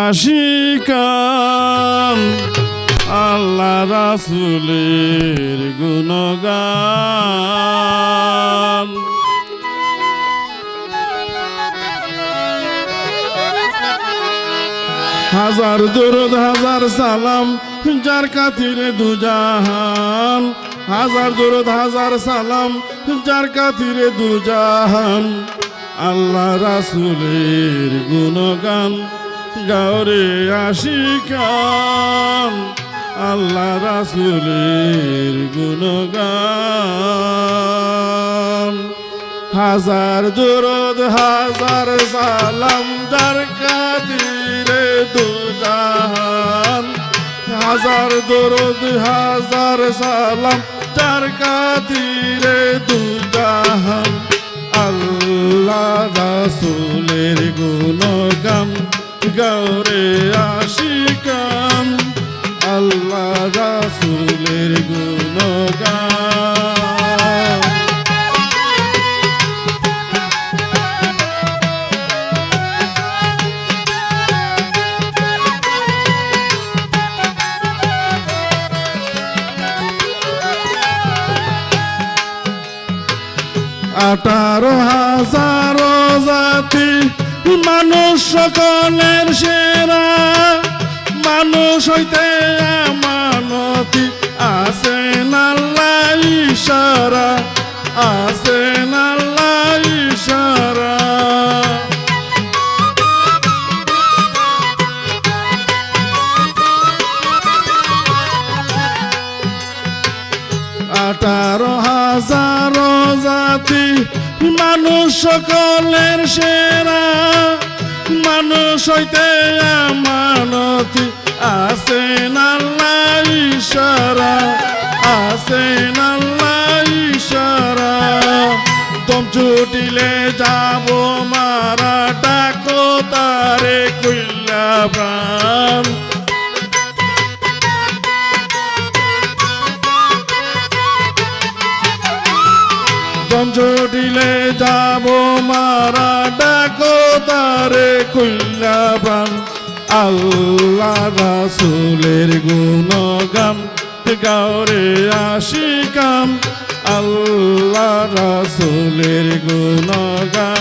আশিকান আল্লাহ রাসূলের গুণগান। হাজার দরুদ হাজার সালাম যার খাতিরে দুজাহান, হাজার দরুদ হাজার সালাম যার খাতিরে দুজাহান। আল্লাহ রাসূলের গুণগান গাওরে আশিকান আল্লাহ রাসূলের গুণগান। হাজার দরুদ হাজার সালাম যার খাতিরে দুজাহান, হাজার দরুদ হাজার সালাম যার খাতিরে দুজাহান। আল্লাহ রাসূলের গুণগান গাওরে আশিকান আল্লাহ রাসূলের গুণগান। আঠারো হাজার জাতি মানুষ সকলের সেরা, মানুষ হইতে আমানতি আছেন আল্লাহ ইশারা, আছেন আল্লাহ ইশারা। আঠারো হাজার জাতি মানুষ সকলের সেরা, মানুষ হইতে আমানতি আছেন আল্লাহ ইশারা, আছেন আল্লাহ ইশারা। দম ছুটিলে যাব মারা ডাকো তারে কইলা প্রাণ, দম ছুটিলে যাব মারা ডাকো তারে কইলা প্রাণ। আল্লাহ রাসূলের গুণগান গাওরে আশিকান আল্লাহ রাসূলের গুণগান।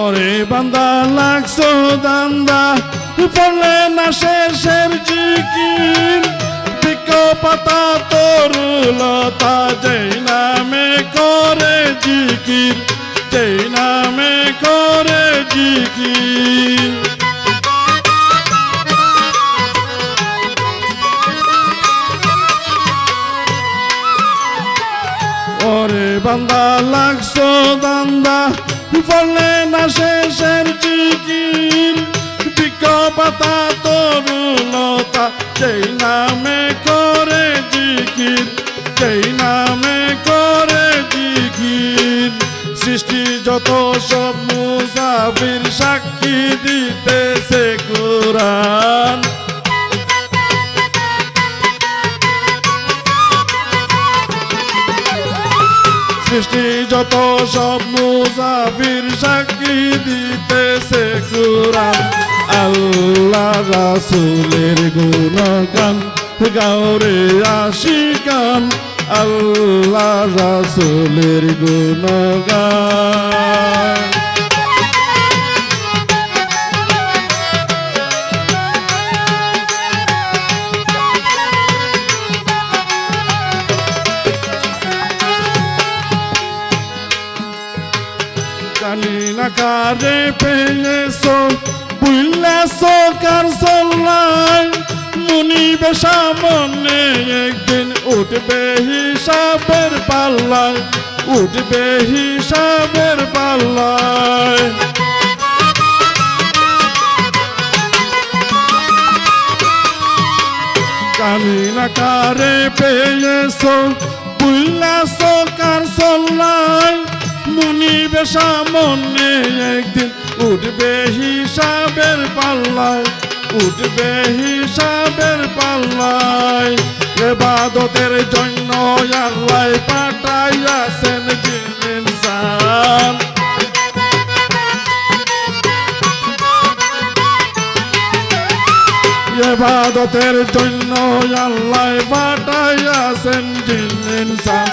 ওরে বান্দা লাগছো দান্দা বলে না শেষের জিকির, পিকো পাতা তরুলতা যেই নামে করে জিকির, যেই নামে করে জিকির। ওরে বান্দা লাগছো দান্দা বলে না শেষের জিকির, পিকো পাতা তরুলতা যেই নামে করে জিকির, যেই নামে করে জিকির। সৃষ্টি যত সব মুসাফির সাক্ষী দিতেছে কুরআন, সৃষ্টি যত সব মুসাফির সাক্ষী দিতেছে কুরআন। আল্লাহ রাসূলের গুণগান গাওরে আশিকান আল্লাহ রাসূলের গুণগান। জানি না কারে পেয়েছো বুঝলেছো কার চল্লাই, মুনিবে সামনে একদিন উঠবে হিসাবের পাল্লায়, উঠবে হিসাবের পাল্লায়। জানি না কারে পেয়েছো বুঝলেছো কার চল্লাই, মুনিবে সামনে একদিন উঠবে হিসাবের পাল্লায়, উঠবে হিসাবের পাল্লায়। ইবাদতের জন্য আল্লাহ পাঠাইয়াছেন জিন ইনসান। ইবাদতের জন্য আল্লাহ পাঠাইয়াছেন জিন ইনসান।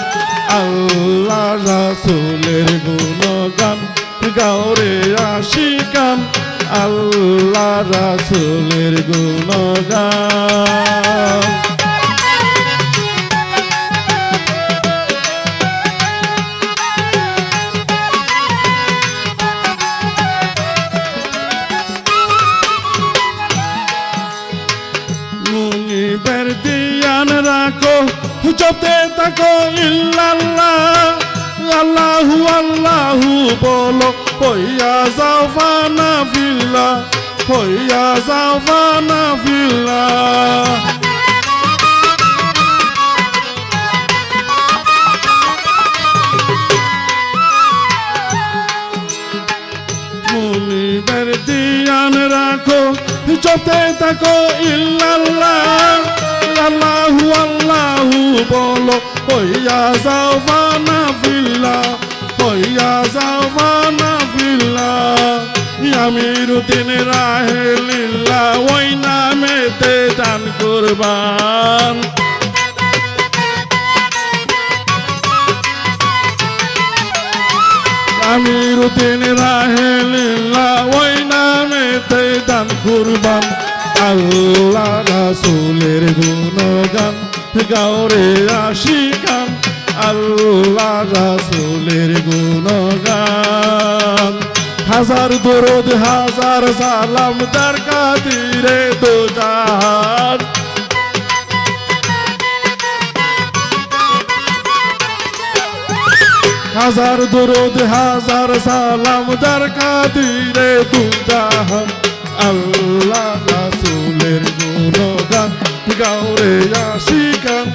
আল্লাহ রাসূলের গুণগান গাওরে আশিকান, আল্লাহ রাসূলের গুণগান। মুনিবের ধ্যান রাখো, জপতে থাকো ইল্লাল্লাহ, আল্লাহু আল্লাহু বলো, হইয়া যাও ফানা ফিল্লাহ, হইয়া যাও ফানা ফিল্লাহ। মুনিবের ধ্যান রাখো, জপতে থাকো ইল্লাল্লাহ, আল্লাহু আল্লাহু বলো, হইয়া যাও ফানা ফিল্লাহ, হইয়া যাও ফানা ফিল্লাহ। আমিরুদ্দিন রাহেলিল্লাহ ওই নামেতে দান কুরবান। আমিরুদ্দিন রাহেলিল্লাহ ওই নামেতে দান কুরবান। আল্লাহ রাসূলের গুণগান গাওরে আশিকান, আল্লাহ রাসূলের গুণগান। হাজার দরুদ হাজার সালাম তার খাতিরে দো জাহান। হাজার দরুদ হাজার সালাম তার খাতিরে দো জাহান। আল্লাহ রাসূলের গুণগান গাওরে আশিকান,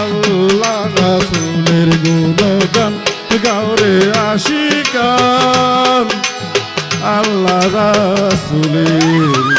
আল্লাহ রাসূলের গুণগান গাওরে আশিকান, আল্লাহ রাসূলের